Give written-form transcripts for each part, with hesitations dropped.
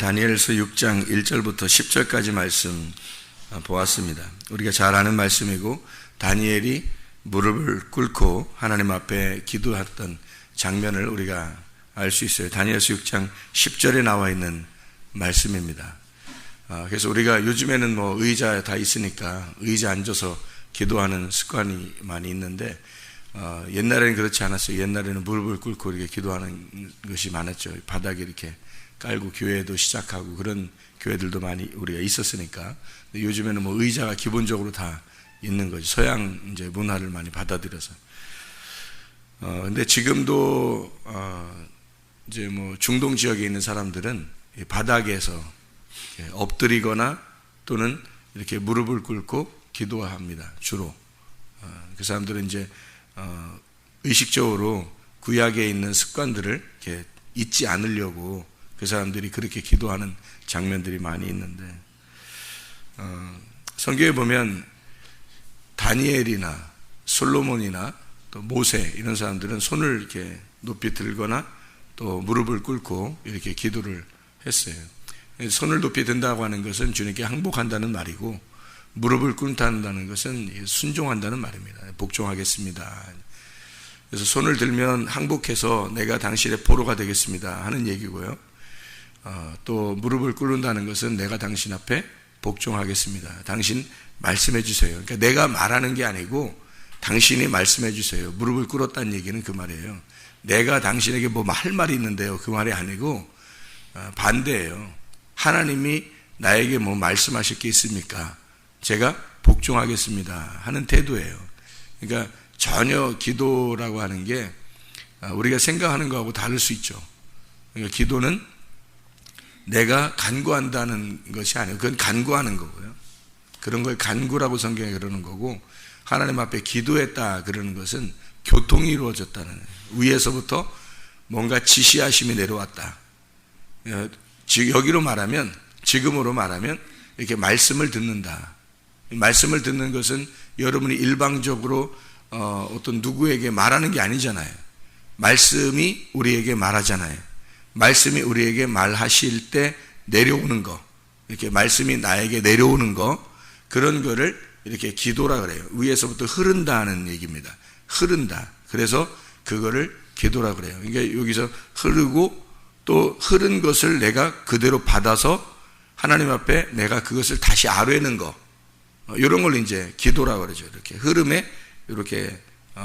다니엘서 6장 1절부터 10절까지 말씀 보았습니다. 우리가 잘 아는 말씀이고 다니엘이 무릎을 꿇고 하나님 앞에 기도했던 장면을 우리가 알 수 있어요. 다니엘서 6장 10절에 나와 있는 말씀입니다. 그래서 우리가 요즘에는 의자 다 있으니까 의자 앉아서 기도하는 습관이 많이 있는데 옛날에는 그렇지 않았어요. 옛날에는 무릎을 꿇고 이렇게 기도하는 것이 많았죠. 바닥에 이렇게 깔고 교회도 시작하고 그런 교회들도 많이 우리가 있었으니까. 근데 요즘에는 의자가 기본적으로 다 있는 거죠. 서양 이제 문화를 많이 받아들여서. 근데 지금도 이제 중동 지역에 있는 사람들은 바닥에서 엎드리거나 또는 이렇게 무릎을 꿇고 기도합니다. 주로. 그 사람들은 이제 의식적으로 구약에 있는 습관들을 이렇게 잊지 않으려고 그 사람들이 그렇게 기도하는 장면들이 많이 있는데, 성경에 보면 다니엘이나 솔로몬이나 또 모세 이런 사람들은 손을 이렇게 높이 들거나 또 무릎을 꿇고 이렇게 기도를 했어요. 손을 높이 든다고 하는 것은 주님께 항복한다는 말이고, 무릎을 꿇는다는 것은 순종한다는 말입니다. 복종하겠습니다. 그래서 손을 들면 항복해서 내가 당신의 포로가 되겠습니다 하는 얘기고요. 또 무릎을 꿇는다는 것은 내가 당신 앞에 복종하겠습니다. 당신 말씀해 주세요. 그러니까 내가 말하는 게 아니고 당신이 말씀해 주세요. 무릎을 꿇었다는 얘기는 그 말이에요. 내가 당신에게 할 말이 있는데요, 그 말이 아니고 반대예요. 하나님이 나에게 말씀하실 게 있습니까? 제가 복종하겠습니다 하는 태도예요. 그러니까 전혀 기도라고 하는 게 우리가 생각하는 거하고 다를 수 있죠. 그러니까 기도는 내가 간구한다는 것이 아니에요. 그건 간구하는 거고요. 그런 걸 간구라고 성경에 그러는 거고, 하나님 앞에 기도했다 그러는 것은 교통이 이루어졌다는 거예요. 위에서부터 뭔가 지시하심이 내려왔다. 여기로 말하면, 지금으로 말하면 이렇게 말씀을 듣는다. 말씀을 듣는 것은 여러분이 일방적으로 어떤 누구에게 말하는 게 아니잖아요. 말씀이 우리에게 말하잖아요. 말씀이 우리에게 말하실 때 내려오는 거, 이렇게 말씀이 나에게 내려오는 거, 그런 거를 이렇게 기도라 그래요. 위에서부터 흐른다는 얘기입니다. 흐른다. 그래서 그거를 기도라 그래요. 그러니까 여기서 흐르고 또 흐른 것을 내가 그대로 받아서 하나님 앞에 내가 그것을 다시 아뢰는 거, 이런 걸 이제 기도라 그러죠. 이렇게 흐름에 이렇게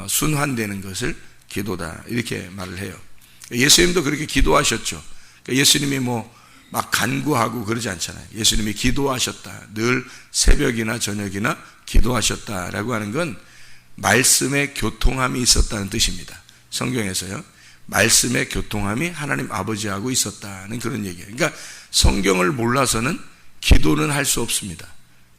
순환되는 것을 기도다, 이렇게 말을 해요. 예수님도 그렇게 기도하셨죠. 그러니까 예수님이 막 간구하고 그러지 않잖아요. 예수님이 기도하셨다. 늘 새벽이나 저녁이나 기도하셨다라고 하는 건 말씀의 교통함이 있었다는 뜻입니다. 성경에서요. 말씀의 교통함이 하나님 아버지하고 있었다는 그런 얘기예요. 그러니까 성경을 몰라서는 기도는 할 수 없습니다.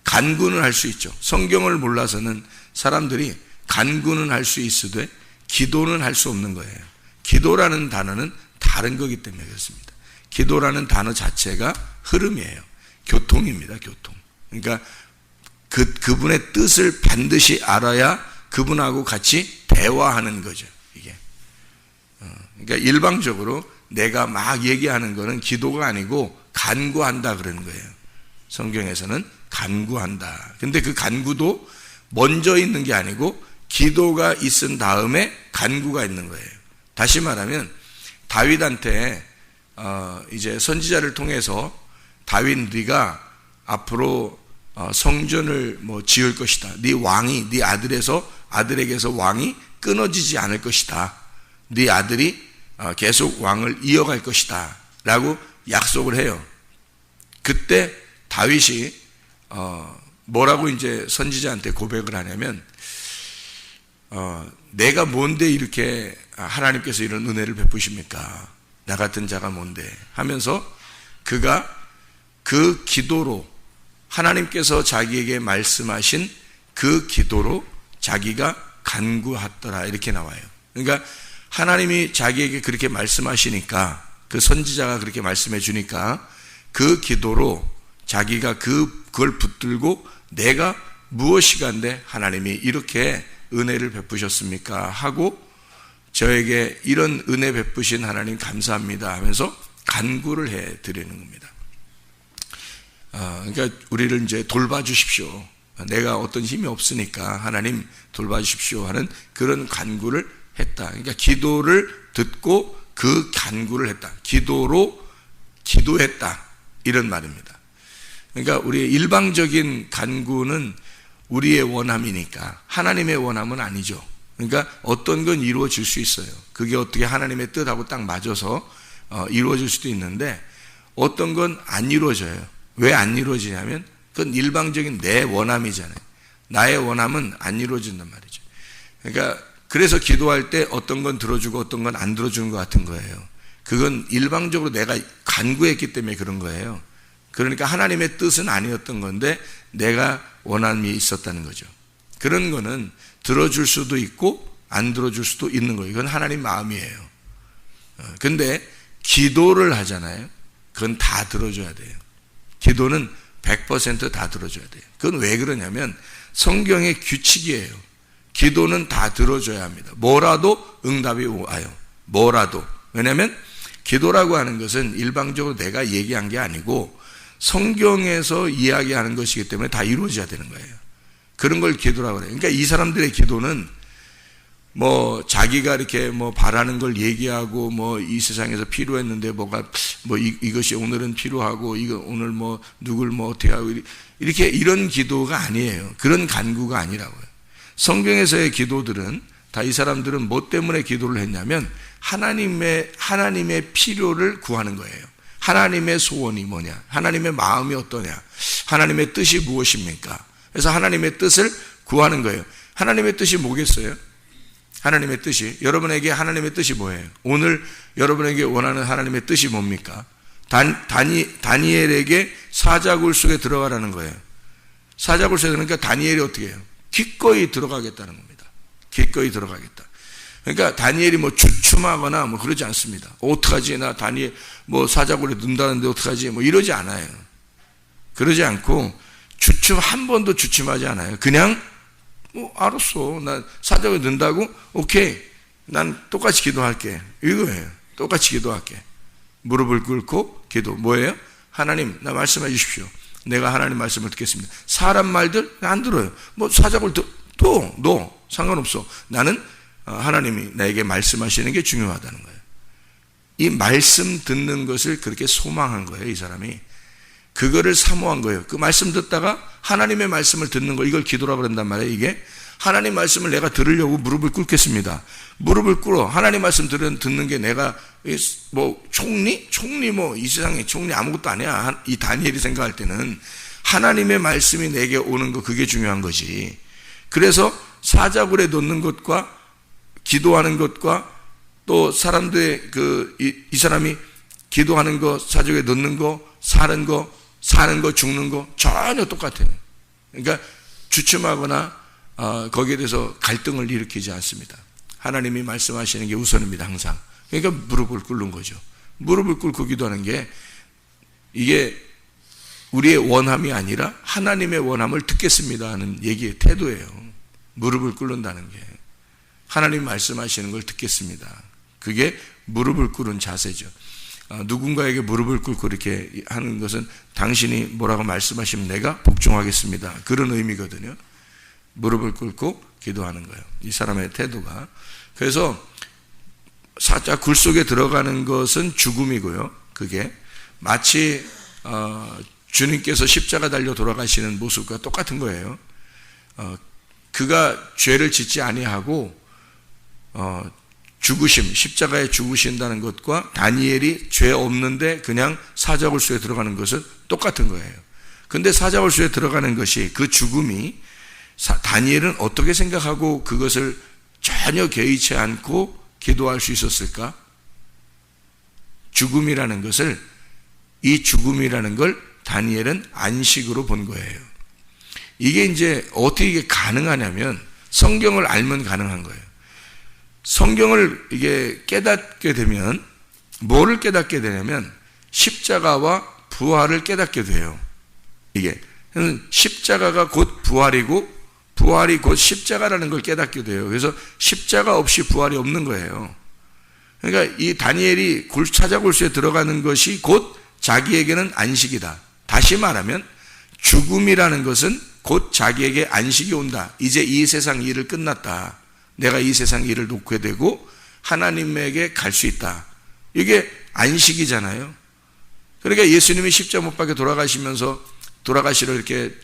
간구는 할 수 있죠. 성경을 몰라서는 사람들이 간구는 할 수 있으되 기도는 할 수 없는 거예요. 기도라는 단어는 다른 거기 때문에 그렇습니다. 기도라는 단어 자체가 흐름이에요. 교통입니다. 교통. 그러니까 그분의 뜻을 반드시 알아야 그분하고 같이 대화하는 거죠. 이게. 그러니까 일방적으로 내가 막 얘기하는 거는 기도가 아니고 간구한다 그러는 거예요. 성경에서는 간구한다. 근데 그 간구도 먼저 있는 게 아니고 기도가 있은 다음에 간구가 있는 거예요. 다시 말하면 다윗한테 이제 선지자를 통해서 다윗, 네가 앞으로 성전을 지을 것이다. 네 왕이, 네 아들에게서 왕이 끊어지지 않을 것이다. 네 아들이 계속 왕을 이어갈 것이다 라고 약속을 해요. 그때 다윗이 뭐라고 이제 선지자한테 고백을 하냐면, 내가 뭔데 이렇게 하나님께서 이런 은혜를 베푸십니까? 나 같은 자가 뭔데? 하면서 그가 그 기도로, 하나님께서 자기에게 말씀하신 그 기도로 자기가 간구하더라, 이렇게 나와요. 그러니까 하나님이 자기에게 그렇게 말씀하시니까, 그 선지자가 그렇게 말씀해 주니까 그 기도로 자기가 그걸 붙들고 내가 무엇이간데 하나님이 이렇게 은혜를 베푸셨습니까? 하고 저에게 이런 은혜 베푸신 하나님 감사합니다 하면서 간구를 해 드리는 겁니다. 그러니까 우리를 이제 돌봐주십시오. 내가 어떤 힘이 없으니까 하나님 돌봐주십시오 하는 그런 간구를 했다. 그러니까 기도를 듣고 그 간구를 했다. 기도로 기도했다. 이런 말입니다. 그러니까 우리의 일방적인 간구는 우리의 원함이니까 하나님의 원함은 아니죠. 그러니까 어떤 건 이루어질 수 있어요. 그게 어떻게 하나님의 뜻하고 딱 맞아서 이루어질 수도 있는데 어떤 건 안 이루어져요. 왜 안 이루어지냐면 그건 일방적인 내 원함이잖아요. 나의 원함은 안 이루어진단 말이죠. 그러니까 그래서 기도할 때 어떤 건 들어주고 어떤 건 안 들어주는 것 같은 거예요. 그건 일방적으로 내가 간구했기 때문에 그런 거예요. 그러니까 하나님의 뜻은 아니었던 건데 내가 원함이 있었다는 거죠. 그런 거는 들어줄 수도 있고 안 들어줄 수도 있는 거예요. 이건 하나님 마음이에요. 근데 기도를 하잖아요. 그건 다 들어줘야 돼요. 기도는 100% 다 들어줘야 돼요. 그건 왜 그러냐면 성경의 규칙이에요. 기도는 다 들어줘야 합니다. 뭐라도 응답이 와요. 뭐라도. 왜냐하면 기도라고 하는 것은 일방적으로 내가 얘기한 게 아니고 성경에서 이야기하는 것이기 때문에 다 이루어져야 되는 거예요. 그런 걸 기도라고 그래요. 그러니까 이 사람들의 기도는 뭐 자기가 이렇게 뭐 바라는 걸 얘기하고 뭐 이 세상에서 필요했는데 뭐가 뭐 이것이 오늘은 필요하고 이거 오늘 뭐 누굴 뭐 어떻게 하고 이렇게 이런 기도가 아니에요. 그런 간구가 아니라고요. 성경에서의 기도들은 다 이 사람들은 뭐 때문에 기도를 했냐면 하나님의 필요를 구하는 거예요. 하나님의 소원이 뭐냐? 하나님의 마음이 어떠냐? 하나님의 뜻이 무엇입니까? 그래서 하나님의 뜻을 구하는 거예요. 하나님의 뜻이 뭐겠어요? 하나님의 뜻이, 여러분에게 하나님의 뜻이 뭐예요? 오늘 여러분에게 원하는 하나님의 뜻이 뭡니까? 다니엘에게 사자굴 속에 들어가라는 거예요. 사자굴 속에, 그러니까 다니엘이 어떻게 해요? 기꺼이 들어가겠다는 겁니다. 기꺼이 들어가겠다. 그러니까 다니엘이 뭐 주춤하거나 뭐 그러지 않습니다. 어떡하지? 나 다니엘 뭐 사자굴에 넣는다는데 어떡하지? 뭐 이러지 않아요. 그러지 않고 한 번도 주춤하지 않아요. 그냥 뭐 알았어. 나 사자굴에 넣는다고? 오케이. 난 똑같이 기도할게. 이거예요. 똑같이 기도할게. 무릎을 꿇고 기도. 뭐예요? 하나님, 나 말씀해 주십시오. 내가 하나님 말씀을 듣겠습니다. 사람 말들 안 들어요. 뭐 사자굴 너 상관없어. 나는 하나님이 나에게 말씀하시는 게 중요하다는 거예요. 이 말씀 듣는 것을 그렇게 소망한 거예요. 이 사람이. 그거를 사모한 거예요. 그 말씀 듣다가 하나님의 말씀을 듣는 거, 이걸 기도라고 그런단 말이에요. 이게 하나님 말씀을 내가 들으려고 무릎을 꿇겠습니다. 무릎을 꿇어. 하나님 말씀 듣는 게 내가 뭐 총리 뭐 이 세상에 총리 아무것도 아니야. 이 다니엘이 생각할 때는 하나님의 말씀이 내게 오는 거, 그게 중요한 거지. 그래서 사자굴에 넣는 것과 기도하는 것과 또 사람들의 이 사람이 기도하는 거, 사자굴에 넣는 거, 사는 거, 죽는 거 전혀 똑같아요. 그러니까 주춤하거나 거기에 대해서 갈등을 일으키지 않습니다. 하나님이 말씀하시는 게 우선입니다. 항상. 그러니까 무릎을 꿇는 거죠. 무릎을 꿇고 기도하는 게 이게 우리의 원함이 아니라 하나님의 원함을 듣겠습니다 하는 얘기의 태도예요. 무릎을 꿇는다는 게 하나님 말씀하시는 걸 듣겠습니다. 그게 무릎을 꿇은 자세죠. 누군가에게 무릎을 꿇고 이렇게 하는 것은 당신이 뭐라고 말씀하시면 내가 복종하겠습니다. 그런 의미거든요. 무릎을 꿇고 기도하는 거예요. 이 사람의 태도가. 그래서 사자굴 속에 들어가는 것은 죽음이고요. 그게 마치 주님께서 십자가 달려 돌아가시는 모습과 똑같은 거예요. 그가 죄를 짓지 아니하고 죽으심, 십자가에 죽으신다는 것과 다니엘이 죄 없는데 그냥 사자굴 속에 들어가는 것은 똑같은 거예요. 근데 사자굴 속에 들어가는 것이, 그 죽음이 다니엘은 어떻게 생각하고 그것을 전혀 개의치 않고 기도할 수 있었을까? 죽음이라는 것을, 이 죽음이라는 걸 다니엘은 안식으로 본 거예요. 이게 이제 어떻게 이게 가능하냐면 성경을 알면 가능한 거예요. 성경을 이게 깨닫게 되면 뭐를 깨닫게 되냐면 십자가와 부활을 깨닫게 돼요. 이게 십자가가 곧 부활이고 부활이 곧 십자가라는 걸 깨닫게 돼요. 그래서 십자가 없이 부활이 없는 거예요. 그러니까 이 다니엘이 사자굴 속에 들어가는 것이 곧 자기에게는 안식이다. 다시 말하면 죽음이라는 것은 곧 자기에게 안식이 온다. 이제 이 세상 일을 끝났다. 내가 이 세상 일을 놓게 되고 하나님에게 갈 수 있다. 이게 안식이잖아요. 그러니까 예수님이 십자가 못 박혀 돌아가시러 이렇게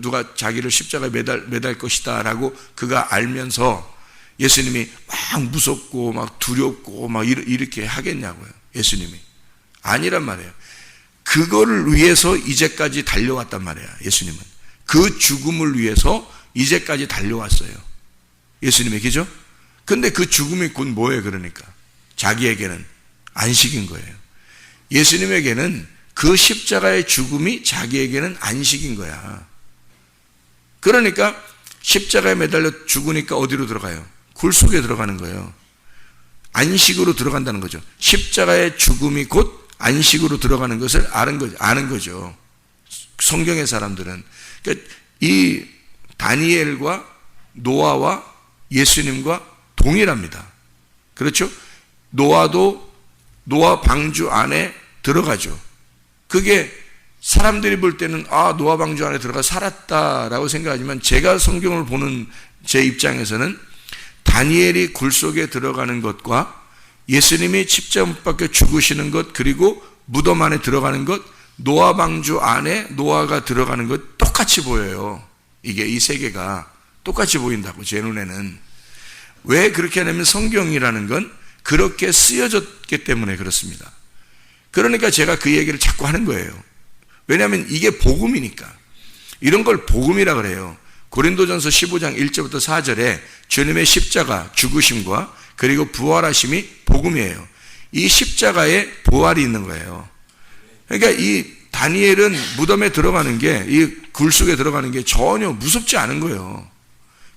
누가 자기를 십자가에 매달 것이다 라고 그가 알면서 예수님이 막 무섭고 막 두렵고 막 이렇게 하겠냐고요. 예수님이. 아니란 말이에요. 그거를 위해서 이제까지 달려왔단 말이에요. 예수님은. 그 죽음을 위해서 이제까지 달려왔어요. 예수님의 그죠? 근데 그 죽음이 곧 뭐예요? 그러니까 자기에게는 안식인 거예요. 예수님에게는 그 십자가의 죽음이 자기에게는 안식인 거야. 그러니까 십자가에 매달려 죽으니까 어디로 들어가요? 굴 속에 들어가는 거예요. 안식으로 들어간다는 거죠. 십자가의 죽음이 곧 안식으로 들어가는 것을 아는 거죠. 성경의 사람들은. 그러니까 이 다니엘과 노아와 예수님과 동일합니다. 그렇죠? 노아 방주 안에 들어가죠. 그게 사람들이 볼 때는 노아 방주 안에 들어가 살았다라고 생각하지만 제가 성경을 보는 제 입장에서는 다니엘이 굴 속에 들어가는 것과 예수님이 십자가 못 박혀 죽으시는 것 그리고 무덤 안에 들어가는 것 노아 방주 안에 노아가 들어가는 것 똑같이 보여요. 이게 이 세계가 똑같이 보인다고 제 눈에는. 왜 그렇게 하냐면 성경이라는 건 그렇게 쓰여졌기 때문에 그렇습니다. 그러니까 제가 그 얘기를 자꾸 하는 거예요. 왜냐하면 이게 복음이니까. 이런 걸 복음이라 그래요. 고린도전서 15장 1절부터 4절에 주님의 십자가 죽으심과 그리고 부활하심이 복음이에요. 이 십자가에 부활이 있는 거예요. 그러니까 이 다니엘은 무덤에 들어가는 게, 이 굴 속에 들어가는 게 전혀 무섭지 않은 거예요.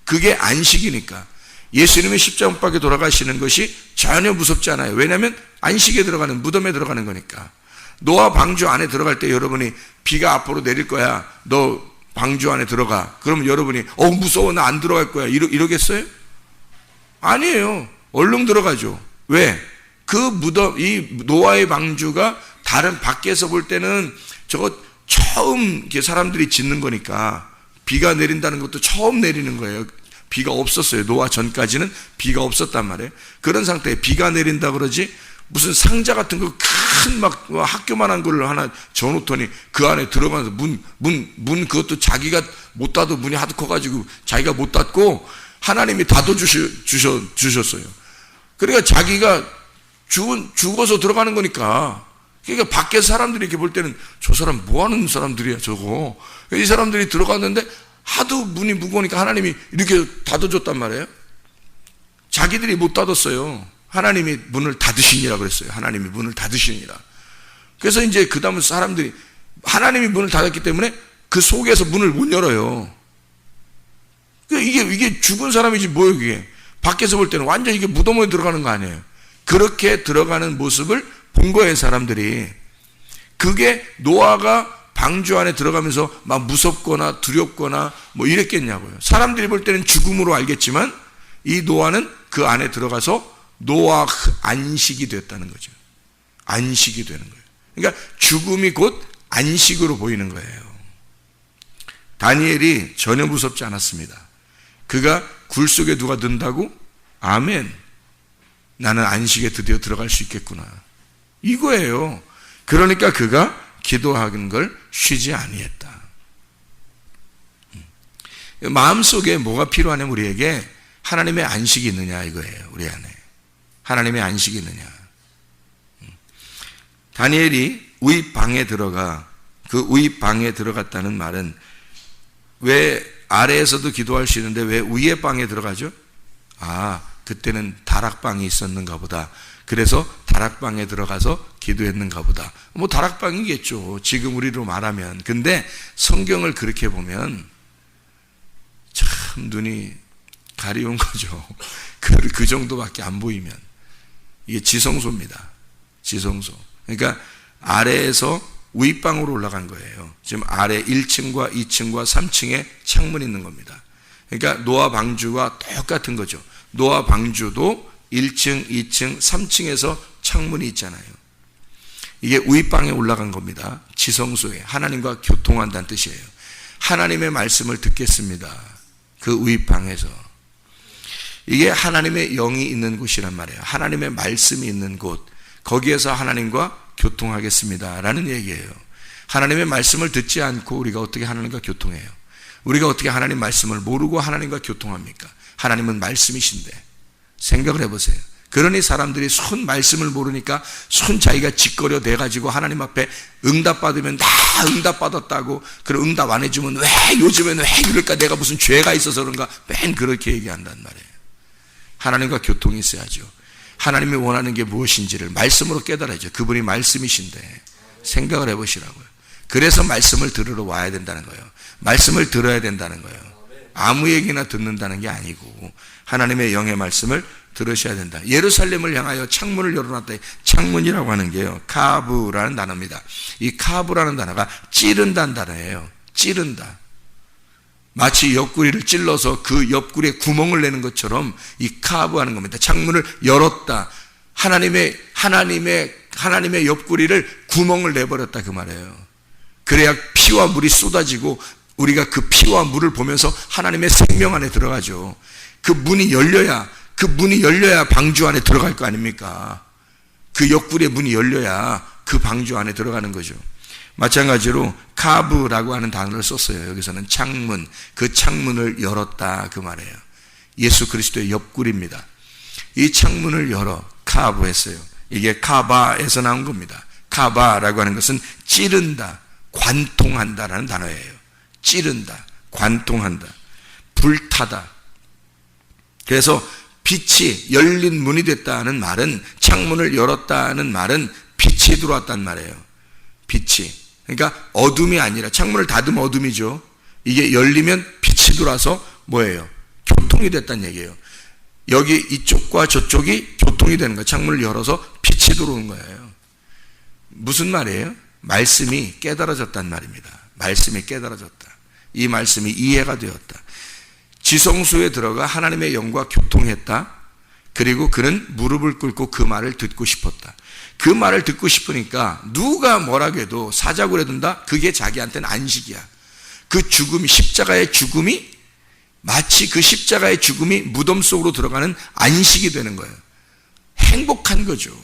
그게 안식이니까. 예수님의 십자가 못 박혀 돌아가시는 것이 전혀 무섭지 않아요. 왜냐하면 안식에 들어가는, 무덤에 들어가는 거니까. 노아 방주 안에 들어갈 때 여러분이 비가 앞으로 내릴 거야. 너 방주 안에 들어가. 그러면 여러분이 무서워 나 안 들어갈 거야. 이러겠어요? 아니에요. 얼른 들어가죠. 왜? 그 무덤, 이 노아의 방주가 다른 밖에서 볼 때는 저거 처음 사람들이 짓는 거니까 비가 내린다는 것도 처음 내리는 거예요. 비가 없었어요. 노아 전까지는 비가 없었단 말이에요. 그런 상태에 비가 내린다 그러지 무슨 상자 같은 거 큰 막 학교만한 걸 하나 져놓더니 그 안에 들어가서 문 그것도 자기가 못 닫아 문이 하도 커가지고 자기가 못 닫고 하나님이 닫아주셨어요. 그러니까 자기가 죽어서 들어가는 거니까. 그러니까 밖에서 사람들이 이렇게 볼 때는 저 사람 뭐 하는 사람들이야 저거. 이 사람들이 들어갔는데 하도 문이 무거우니까 하나님이 이렇게 닫아줬단 말이에요. 자기들이 못 닫았어요. 하나님이 문을 닫으시니라 그랬어요. 하나님이 문을 닫으시니라. 그래서 이제 그 다음에 사람들이 하나님이 문을 닫았기 때문에 그 속에서 문을 못 열어요. 이게 죽은 사람이지 뭐예요 이게. 밖에서 볼 때는 완전 이게 무덤에 들어가는 거 아니에요. 그렇게 들어가는 모습을 본 거예요 사람들이. 그게 노아가 방주 안에 들어가면서 막 무섭거나 두렵거나 뭐 이랬겠냐고요. 사람들이 볼 때는 죽음으로 알겠지만 이 노아는 그 안에 들어가서 노아 안식이 됐다는 거죠. 안식이 되는 거예요. 그러니까 죽음이 곧 안식으로 보이는 거예요. 다니엘이 전혀 무섭지 않았습니다. 그가 굴 속에 누가 든다고? 아멘. 나는 안식에 드디어 들어갈 수 있겠구나. 이거예요. 그러니까 그가 기도하는 걸 쉬지 아니했다. 마음속에 뭐가 필요하냐면 우리에게 하나님의 안식이 있느냐 이거예요. 우리 안에. 하나님의 안식이 있느냐. 다니엘이 우입방에 들어가 그 우입방에 들어갔다는 말은 왜 아래에서도 기도할 수 있는데 왜 위의 방에 들어가죠? 그때는 다락방이 있었는가 보다. 그래서 다락방에 들어가서 기도했는가 보다. 뭐 다락방이겠죠. 지금 우리로 말하면. 근데 성경을 그렇게 보면 참 눈이 가려운 거죠. 그 정도밖에 안 보이면. 이게 지성소입니다. 지성소. 그러니까 아래에서 윗방으로 올라간 거예요. 지금 아래 1층과 2층과 3층에 창문이 있는 겁니다. 그러니까 노아 방주와 똑같은 거죠. 노아 방주도 1층, 2층, 3층에서 창문이 있잖아요. 이게 우윗방에 올라간 겁니다. 지성소에 하나님과 교통한다는 뜻이에요. 하나님의 말씀을 듣겠습니다. 그 우윗방에서. 이게 하나님의 영이 있는 곳이란 말이에요. 하나님의 말씀이 있는 곳, 거기에서 하나님과 교통하겠습니다 라는 얘기예요. 하나님의 말씀을 듣지 않고 우리가 어떻게 하나님과 교통해요? 우리가 어떻게 하나님 말씀을 모르고 하나님과 교통합니까? 하나님은 말씀이신데. 생각을 해보세요. 그러니 사람들이 손 말씀을 모르니까 손 자기가 짓거려 대가지고 하나님 앞에 응답받으면 다 응답받았다고, 그럼 응답 안 해주면 왜 요즘에는 왜 이럴까, 내가 무슨 죄가 있어서 그런가, 맨 그렇게 얘기한단 말이에요. 하나님과 교통이 있어야죠. 하나님이 원하는 게 무엇인지를 말씀으로 깨달아야죠. 그분이 말씀이신데. 생각을 해보시라고요. 그래서 말씀을 들으러 와야 된다는 거예요. 말씀을 들어야 된다는 거예요. 아무 얘기나 듣는다는 게 아니고 하나님의 영의 말씀을 들으셔야 된다. 예루살렘을 향하여 창문을 열어놨다. 창문이라고 하는 게요, 카브라는 단어입니다. 이 카브라는 단어가 찌른다는 단어예요. 찌른다. 마치 옆구리를 찔러서 그 옆구리에 구멍을 내는 것처럼 이 카브하는 겁니다. 창문을 열었다. 하나님의 옆구리를 구멍을 내버렸다 그 말이에요. 그래야 피와 물이 쏟아지고 우리가 그 피와 물을 보면서 하나님의 생명 안에 들어가죠. 그 문이 열려야 방주 안에 들어갈 거 아닙니까? 그 옆구리의 문이 열려야 그 방주 안에 들어가는 거죠. 마찬가지로 카브라고 하는 단어를 썼어요. 여기서는 창문, 그 창문을 열었다 그 말이에요. 예수 그리스도의 옆구리입니다. 이 창문을 열어 카브 했어요. 이게 카바에서 나온 겁니다. 카바라고 하는 것은 찌른다, 관통한다라는 단어예요. 찌른다, 관통한다, 불타다. 그래서 빛이 열린 문이 됐다는 말은, 창문을 열었다는 말은 빛이 들어왔단 말이에요. 빛이. 그러니까 어둠이 아니라, 창문을 닫으면 어둠이죠. 이게 열리면 빛이 들어와서 뭐예요? 교통이 됐다는 얘기예요. 여기 이쪽과 저쪽이 교통이 되는 거예요. 창문을 열어서 빛이 들어오는 거예요. 무슨 말이에요? 말씀이 깨달아졌단 말입니다. 말씀이 깨달아졌다. 이 말씀이 이해가 되었다. 지성소에 들어가 하나님의 영과 교통했다. 그리고 그는 무릎을 꿇고 그 말을 듣고 싶었다. 그 말을 듣고 싶으니까 누가 뭐라고 해도 사자고 해둔다? 그게 자기한테는 안식이야. 그 죽음이, 십자가의 죽음이 마치 그 십자가의 죽음이 무덤 속으로 들어가는 안식이 되는 거예요. 행복한 거죠.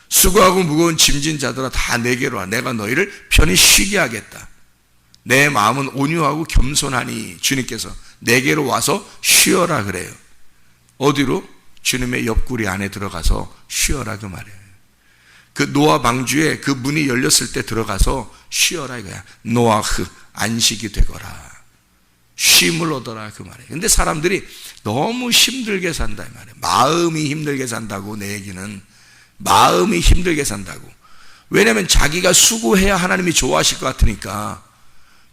수고하고 무거운 짐진 자들아 다 내게로 와. 내가 너희를 편히 쉬게 하겠다. 내 마음은 온유하고 겸손하니 주님께서 내게로 와서 쉬어라 그래요. 어디로? 주님의 옆구리 안에 들어가서 쉬어라 그 말이에요. 그 노아 방주에 그 문이 열렸을 때 들어가서 쉬어라 이거야. 노아흐, 안식이 되거라. 쉼을 얻어라 그 말이에요. 근데 사람들이 너무 힘들게 산다 이 말이에요. 마음이 힘들게 산다고. 내 얘기는 마음이 힘들게 산다고. 왜냐하면 자기가 수고해야 하나님이 좋아하실 것 같으니까.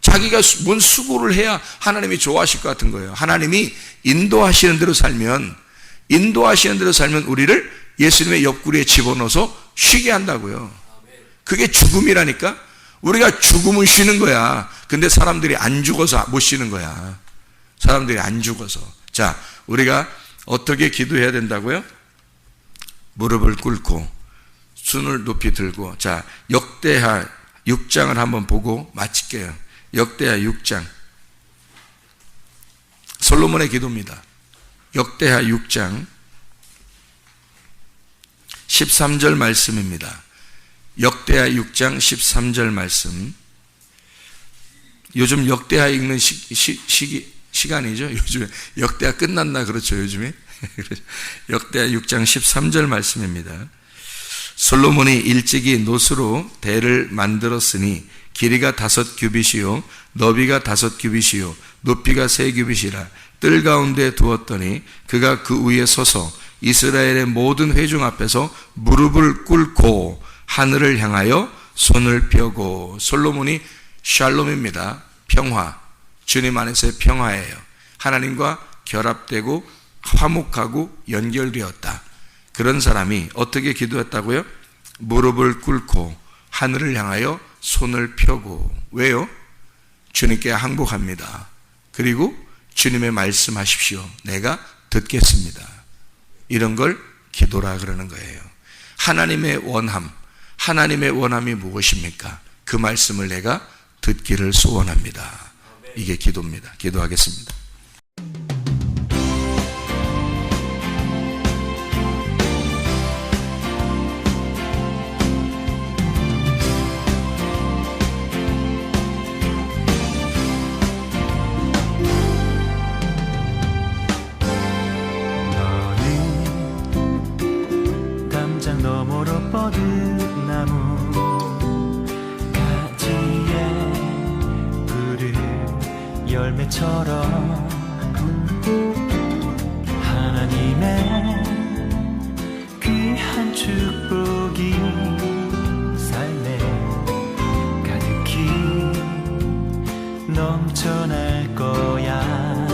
자기가 뭔 수고를 해야 하나님이 좋아하실 것 같은 거예요. 하나님이 인도하시는 대로 살면 우리를 예수님의 옆구리에 집어넣어서 쉬게 한다고요. 그게 죽음이라니까. 우리가 죽으면 쉬는 거야. 근데 사람들이 안 죽어서 못 쉬는 거야. 사람들이 안 죽어서. 자, 우리가 어떻게 기도해야 된다고요? 무릎을 꿇고 손을 높이 들고. 자, 역대하 6장을 한번 보고 마칠게요. 역대하 6장. 솔로몬의 기도입니다. 역대하 6장 13절 말씀입니다. 역대하 6장 13절 말씀. 요즘 역대하 읽는 시간이죠. 요즘에 역대하 끝났나 그렇죠. 요즘에. 역대하 6장 13절 말씀입니다. 솔로몬이 일찍이 노수로 대를 만들었으니 길이가 5규빗이요 너비가 5규빗이요 높이가 3규빗이라 뜰 가운데 두었더니 그가 그 위에 서서 이스라엘의 모든 회중 앞에서 무릎을 꿇고 하늘을 향하여 손을 펴고. 솔로몬이 샬롬입니다. 평화. 주님 안에서의 평화예요. 하나님과 결합되고 화목하고 연결되었다. 그런 사람이 어떻게 기도했다고요? 무릎을 꿇고 하늘을 향하여 손을 펴고. 왜요? 주님께 항복합니다. 그리고 주님의 말씀하십시오. 내가 듣겠습니다. 이런 걸 기도라 그러는 거예요. 하나님의 원함, 하나님의 원함이 무엇입니까? 그 말씀을 내가 듣기를 소원합니다. 이게 기도입니다. 기도하겠습니다. 너머로 뻗은 나무 가지에 푸른 열매처럼 하나님의 귀한 축복이 삶에 가득히 넘쳐날 거야.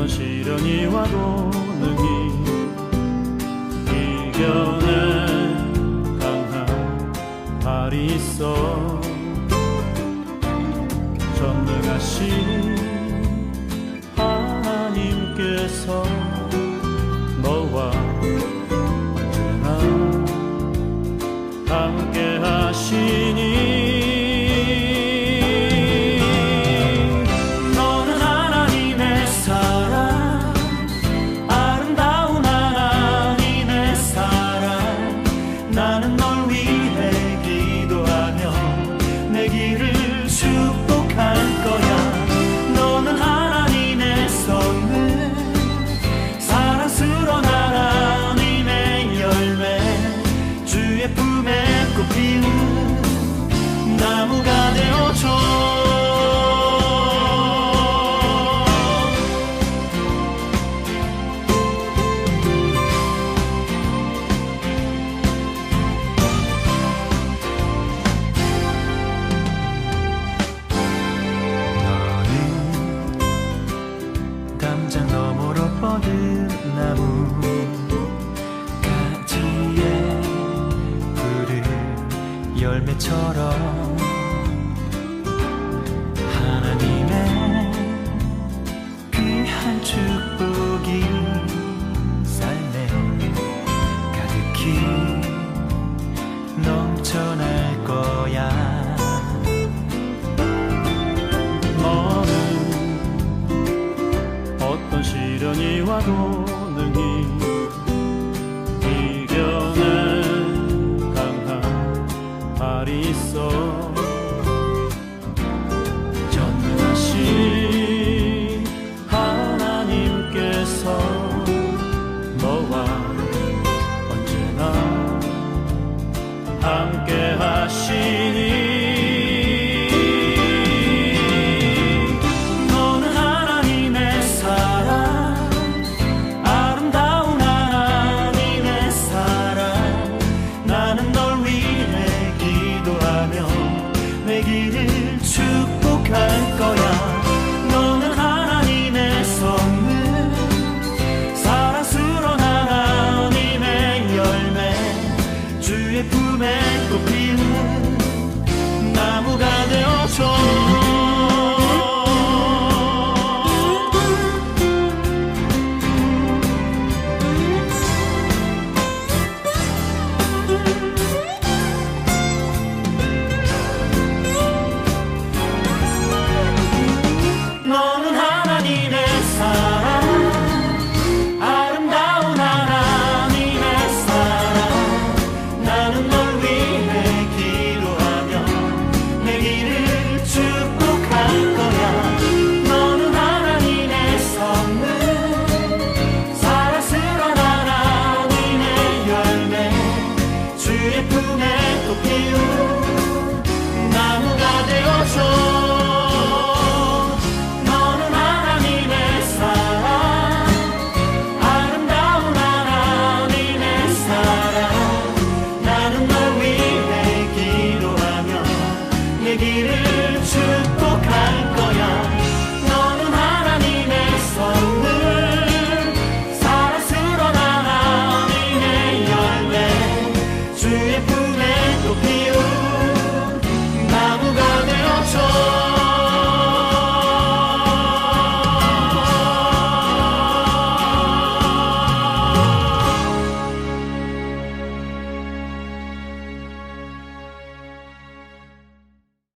시련이 와도 능히 이겨낼 강한 발이 있어. 전능하신 하나님께서 너와 언제나 함께 하시니 나무가 되어줘. 너는 담장 너머로 뻗은 나무 가지에 푸른 열매처럼 하나님의 귀한 축복이 삶에 가득히 넘쳐날 거야. 너는 어떤 시련이 와도 능히